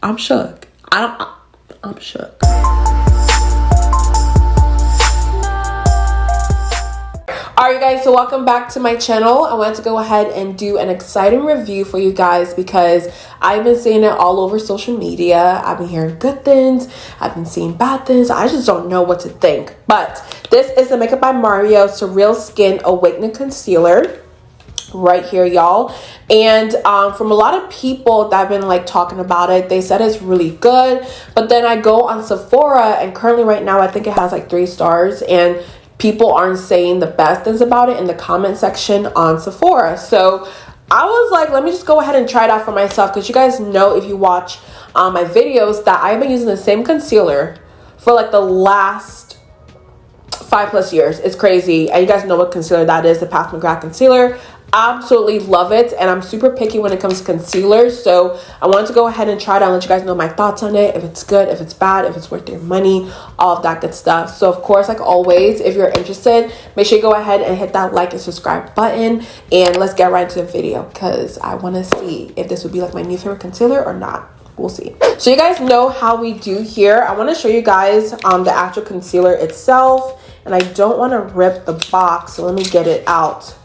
I'm shook. I'm shook. Alright guys, so welcome back to my channel. I wanted to go ahead and do an exciting review for you guys because I've been seeing it all over social media. I've been hearing good things, I've been seeing bad things. I just don't know what to think. But this is the Makeup by Mario Surrealskin Awakening Concealer right here, y'all. And from a lot of people that have been like talking about it, they said it's really good. But then I go on Sephora, and currently right now I think it has like 3 stars, and people aren't saying the best things about it in the comment section on Sephora. So I was like, let me just go ahead and try it out for myself, because you guys know, if you watch my videos, that I've been using the same concealer for like the last 5+ years. It's crazy. And you guys know what concealer that is, the Pat McGrath concealer. Absolutely love it, and I'm super picky when it comes to concealer, so I wanted to go ahead and try it out and let you guys know my thoughts on it, if it's good, if it's bad, if it's worth your money, all of that good stuff. So of course, like always, if you're interested, make sure you go ahead and hit that like and subscribe button, and let's get right into the video, because I want to see if this would be like my new favorite concealer or not. We'll see. So you guys know how we do here. I want to show you guys the actual concealer itself, and I don't want to rip the box, so let me get it out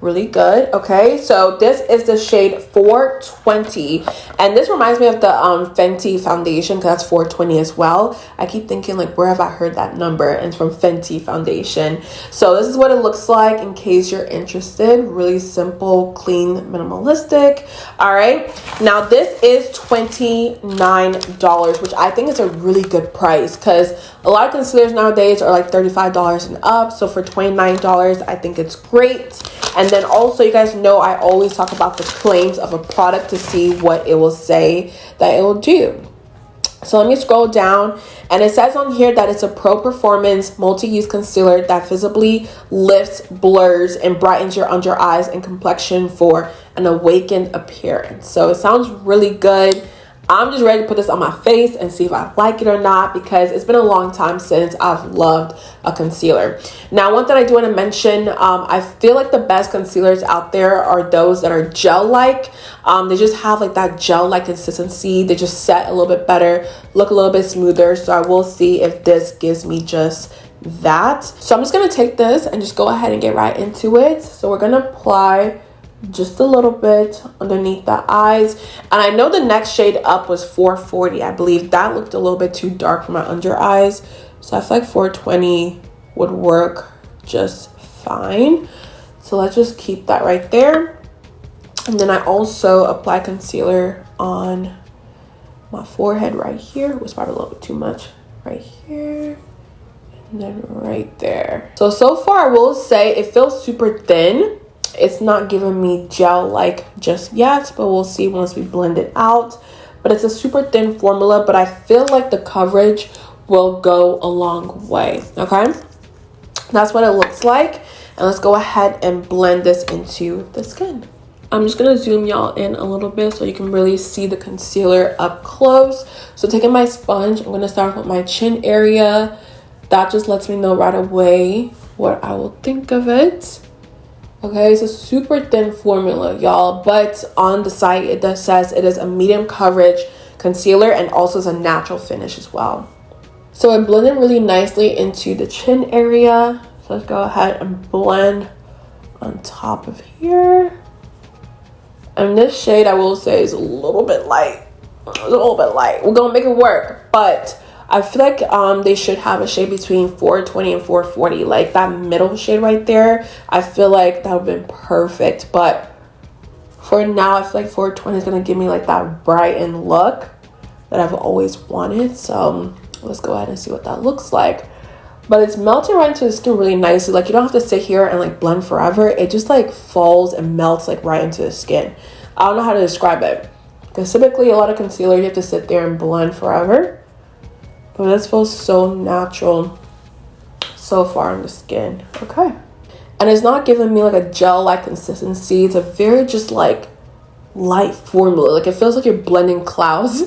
really good. Okay, so this is the shade 420, and this reminds me of the Fenty foundation, because that's 420 as well. I keep thinking like, where have I heard that number? And it's from Fenty foundation. So this is what it looks like in case you're interested. Really simple, clean, minimalistic. All right, now this is $29, which I think is a really good price, because a lot of concealers nowadays are like $35 and up. So for $29, I think it's great. And then also, you guys know I always talk about the claims of a product to see what it will say that it will do. So let me scroll down, and it says on here that it's a pro performance multi-use concealer that visibly lifts, blurs, and brightens your under eyes and complexion for an awakened appearance. So it sounds really good. I'm just ready to put this on my face and see if I like it or not, because it's been a long time since I've loved a concealer. Now, one thing I do want to mention, I feel like the best concealers out there are those that are gel-like. They just have like that gel-like consistency. They just set a little bit better, look a little bit smoother. So I will see if this gives me just that. So I'm just going to take this and just go ahead and get right into it. So we're going to apply just a little bit underneath the eyes, and I know the next shade up was 440. I believe that looked a little bit too dark for my under eyes, so I feel like 420 would work just fine. So let's just keep that right there. And then I also apply concealer on my forehead right here. It was probably a little bit too much right here, and then right there. So far I will say it feels super thin. It's not giving me gel-like just yet, but we'll see once we blend it out. But it's a super thin formula, but I feel like the coverage will go a long way, okay? That's what it looks like. And let's go ahead and blend this into the skin. I'm just going to zoom y'all in a little bit so you can really see the concealer up close. So taking my sponge, I'm going to start with my chin area. That just lets me know right away what I will think of it. Okay, it's a super thin formula, y'all, but on the site it does says it is a medium coverage concealer, and also is a natural finish as well. So it blended really nicely into the chin area. So let's go ahead and blend on top of here. And this shade, I will say, is a little bit light. We're gonna make it work, but I feel like they should have a shade between 420 and 440, like that middle shade right there. I feel like that would have been perfect, but for now I feel like 420 is going to give me like that brightened look that I've always wanted. So let's go ahead and see what that looks like. But it's melting right into the skin really nicely. Like, you don't have to sit here and like blend forever. It just like falls and melts like right into the skin. I don't know how to describe it, because typically a lot of concealer you have to sit there and blend forever. But this feels so natural so far on the skin. Okay. And it's not giving me like a gel-like consistency. It's a very just like light formula. Like, it feels like you're blending clouds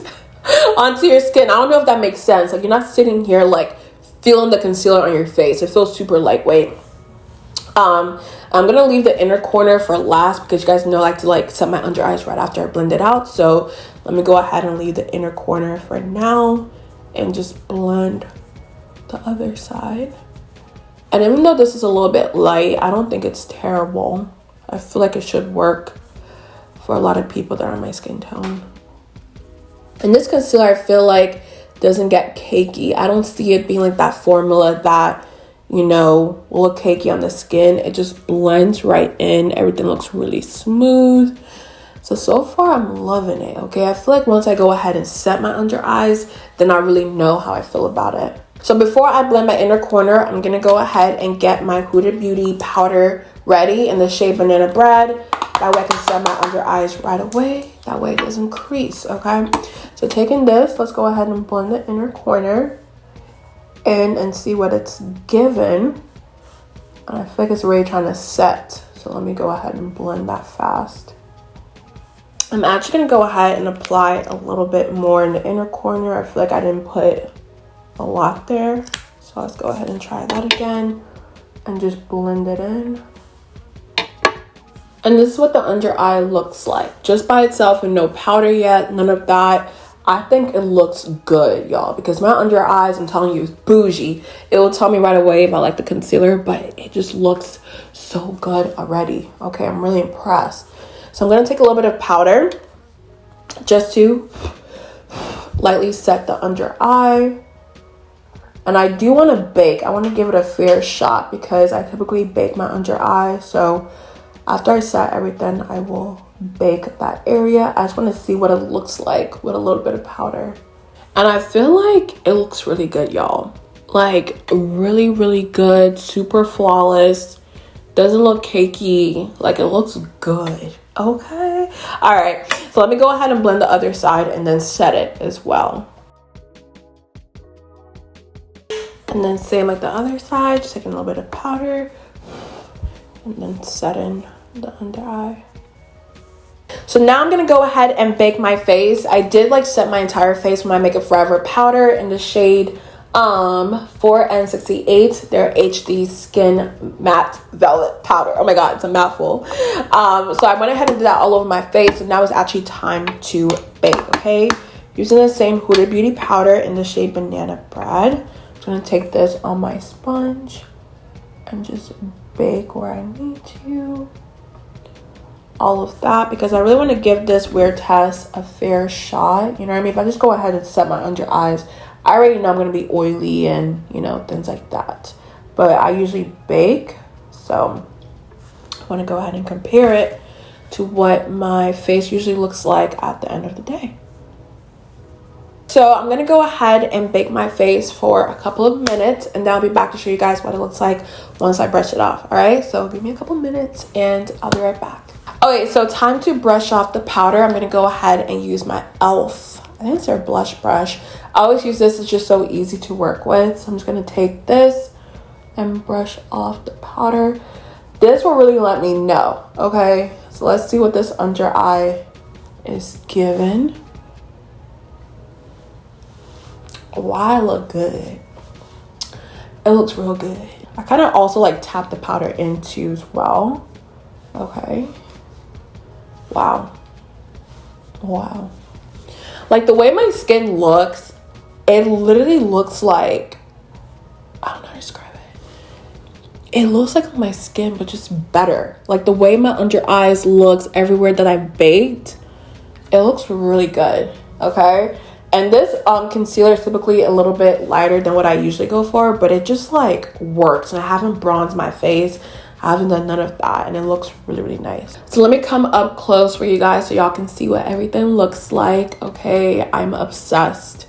onto your skin. I don't know if that makes sense. Like, you're not sitting here like feeling the concealer on your face. It feels super lightweight. I'm gonna leave the inner corner for last because you guys know I like to like set my under eyes right after I blend it out. So let me go ahead and leave the inner corner for now and just blend the other side. And even though this is a little bit light, I don't think it's terrible. I feel like it should work for a lot of people that are my skin tone. And this concealer, I feel like, doesn't get cakey. I don't see it being like that formula that, you know, will look cakey on the skin. It just blends right in. Everything looks really smooth. So far, I'm loving it, okay? I feel like once I go ahead and set my under eyes, then I really know how I feel about it. So before I blend my inner corner, I'm going to go ahead and get my Huda Beauty powder ready in the shade Banana Bread. That way I can set my under eyes right away. That way it doesn't crease, okay? So taking this, let's go ahead and blend the inner corner in and see what it's given. And I feel like it's really trying to set. So let me go ahead and blend that fast. I'm actually going to go ahead and apply a little bit more in the inner corner. I feel like I didn't put a lot there. So let's go ahead and try that again and just blend it in. And this is what the under eye looks like. Just by itself with no powder yet, none of that. I think it looks good, y'all, because my under eyes, I'm telling you, is bougie. It will tell me right away about like the concealer, but it just looks so good already. Okay, I'm really impressed. So I'm going to take a little bit of powder just to lightly set the under eye. And I do want to bake. I want to give it a fair shot because I typically bake my under eye. So after I set everything, I will bake that area. I just want to see what it looks like with a little bit of powder. And I feel like it looks really good, y'all. Like really, really good. Super flawless. Doesn't look cakey. Like it looks good. Okay. All right. So let me go ahead and blend the other side and then set it as well. And then same like the other side. Just taking a little bit of powder. And then setting the under eye. So now I'm going to go ahead and bake my face. I did like set my entire face with my Make It Forever powder in the shade 4N68. Their HD Skin Matte Velvet Powder. Oh my god, it's a mouthful. So I went ahead and did that all over my face. So now it's actually time to bake, okay? Using the same Huda Beauty powder in the shade Banana Bread. I'm going to take this on my sponge and just bake where I need to. All of that because I really want to give this wear test a fair shot. You know what I mean? If I just go ahead and set my under eyes, I already know I'm going to be oily and, you know, things like that. But I usually bake. So I want to go ahead and compare it to what my face usually looks like at the end of the day. So I'm going to go ahead and bake my face for a couple of minutes and then I'll be back to show you guys what it looks like once I brush it off. All right, so give me a couple minutes and I'll be right back. Okay, so time to brush off the powder. I'm going to go ahead and use my e.l.f. I think it's their blush brush. I always use this. It's just so easy to work with. So I'm just going to take this and brush off the powder. This will really let me know. Okay, so let's see what this under eye is given. Wow, I look good. It looks real good. I kind of also like tap the powder into as well. Okay. Wow. Wow. Like the way my skin looks, it literally looks like, I don't know how to describe it. It looks like my skin, but just better. Like the way my under eyes looks everywhere that I baked, it looks really good. Okay. And this concealer is typically a little bit lighter than what I usually go for, but it just like works. And I haven't bronzed my face. I haven't done none of that, and it looks really, really nice. So let me come up close for you guys so y'all can see what everything looks like. Okay, I'm obsessed.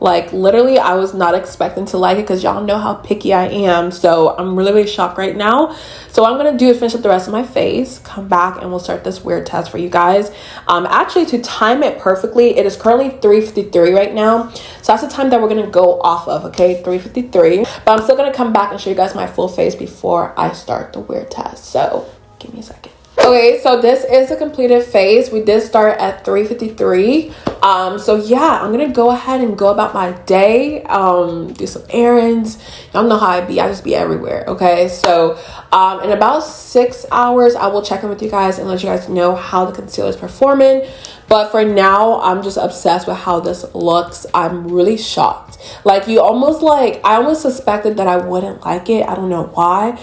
Like literally I was not expecting to like it because y'all know how picky I am. So I'm really, really shocked right now. So what I'm going to do is finish up the rest of my face, come back, and we'll start this weird test for you guys. Actually, to time it perfectly, it is currently 3:53 right now. So that's the time that we're going to go off of, okay? 3:53. But I'm still going to come back and show you guys my full face before I start the weird test. So give me a second. Okay, so this is a completed face. We did start at 3:53. So yeah, I'm gonna go ahead and go about my day, do some errands. Y'all know how I be. I just be everywhere. Okay, so in about 6 hours, I will check in with you guys and let you guys know how the concealer is performing. But for now, I'm just obsessed with how this looks. I'm really shocked. Like, I almost suspected that I wouldn't like it. I don't know why.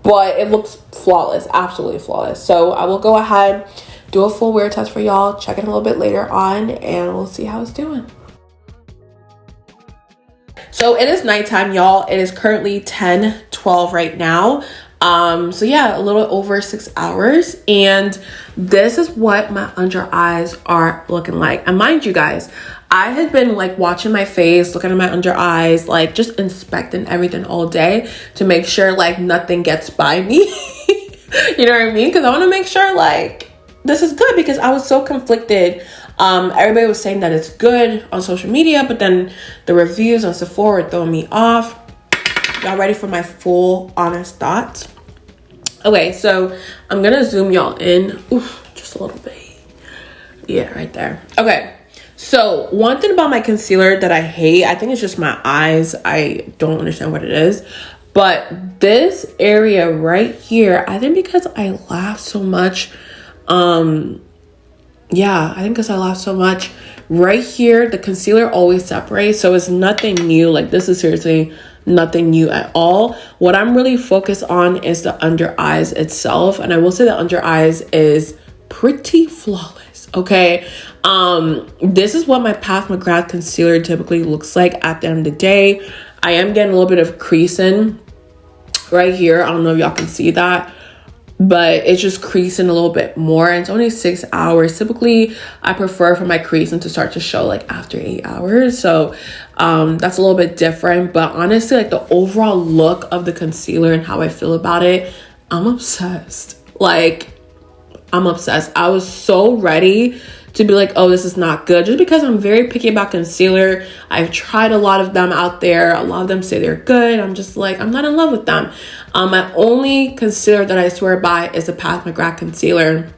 But it looks flawless, absolutely flawless. So I will go ahead, do a full wear test for y'all, check it a little bit later on, and we'll see how it's doing. So it is nighttime, y'all. It is currently 10:12 right now. So yeah, a little over 6 hours. And this is what my under eyes are looking like. And mind you guys, I had been like watching my face, looking at my under eyes, like just inspecting everything all day to make sure like nothing gets by me. You know what I mean? Because I want to make sure like this is good, because I was so conflicted. Everybody was saying that it's good on social media, but then the reviews on Sephora were throwing me off. Y'all ready for my full honest thoughts? Okay, so I'm gonna zoom y'all in. Oof, just a little bit. Yeah, right there. Okay. So one thing about my concealer that I hate, I think it's just my eyes. I don't understand what it is. But this area right here, I think because I laugh so much. Yeah, I think because I laugh so much. Right here, the concealer always separates. So it's nothing new. Like, this is seriously nothing new at all. What I'm really focused on is the under eyes itself. And I will say the under eyes is pretty flawless. Okay. This is what my Pat McGrath concealer typically looks like at the end of the day. I am getting a little bit of creasing right here. I don't know if y'all can see that, but it's just creasing a little bit more. And it's only 6 hours. Typically, I prefer for my creasing to start to show like after 8 hours. So that's a little bit different. But honestly, like the overall look of the concealer and how I feel about it, I'm obsessed. Like, I'm obsessed. I was so ready to be like, oh, this is not good, just because I'm very picky about concealer. I've tried a lot of them out there. A lot of them say they're good. I'm just like, I'm not in love with them. My only concealer that I swear by is the Pat McGrath concealer.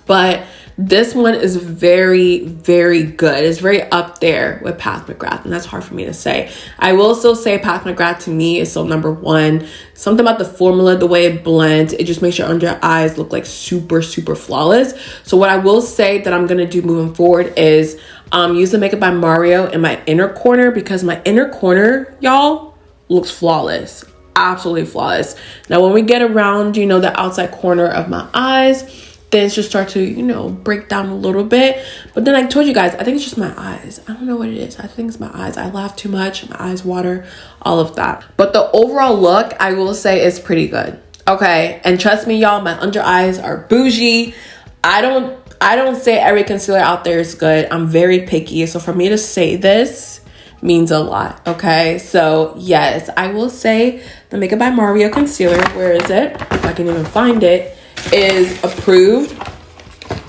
But this one is very, very good. It's very up there with Pat McGrath, and that's hard for me to say. I will still say Pat McGrath to me is still number one. Something about the formula, the way it blends, it just makes your under eyes look like super, super flawless. So what I will say that I'm going to do moving forward is use the Makeup by Mario in my inner corner, because my inner corner, y'all, looks flawless. Absolutely flawless. Now, when we get around, you know, the outside corner of my eyes, things just start to, you know, break down a little bit. But then I told you guys, I think it's just my eyes. I don't know what it is. I think it's my eyes. I laugh too much. My eyes water, all of that. But the overall look, I will say, is pretty good. Okay. And trust me, y'all, my under eyes are bougie. I don't say every concealer out there is good. I'm very picky. So for me to say this means a lot. Okay. So yes, I will say the Makeup by Mario concealer, where is it? If I can even find it, is approved.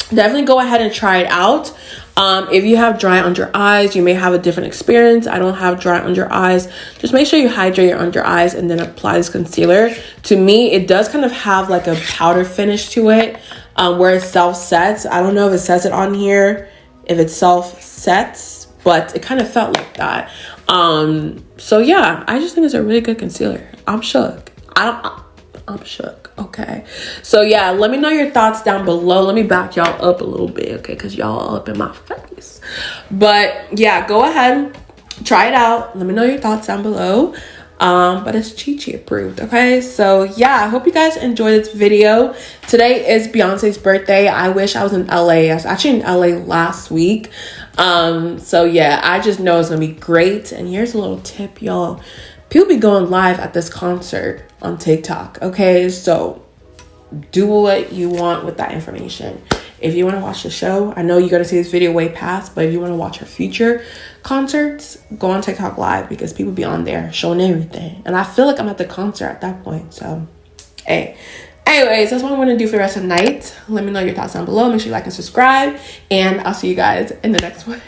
Definitely go ahead and try it out. If you have dry under eyes, you may have a different experience. I don't have dry under eyes. Just make sure you hydrate your under eyes and then apply this concealer. To me, it does kind of have like a powder finish to it, where it self-sets. I don't know if it says it on here, if it self-sets, but it kind of felt like that. So yeah, I just think it's a really good concealer. I'm shook. I'm shook. Okay. So yeah, let me know your thoughts down below. Let me back y'all up a little bit, okay? Because y'all all up in my face. But yeah, go ahead, try it out. Let me know your thoughts down below. But it's CHICHI approved, okay? So yeah, I hope you guys enjoyed this video. Today is Beyonce's birthday. I wish I was in LA. I was actually in LA last week. So yeah, I just know it's gonna be great. And here's a little tip, y'all. People be going live at this concert on TikTok, okay? So do what you want with that information. If you want to watch the show, I know you're going to see this video way past, but if you want to watch her future concerts, go on TikTok live, because people be on there showing everything. And I feel like I'm at the concert at that point. So, hey. Anyways, that's what I'm going to do for the rest of the night. Let me know your thoughts down below. Make sure you like and subscribe. And I'll see you guys in the next one.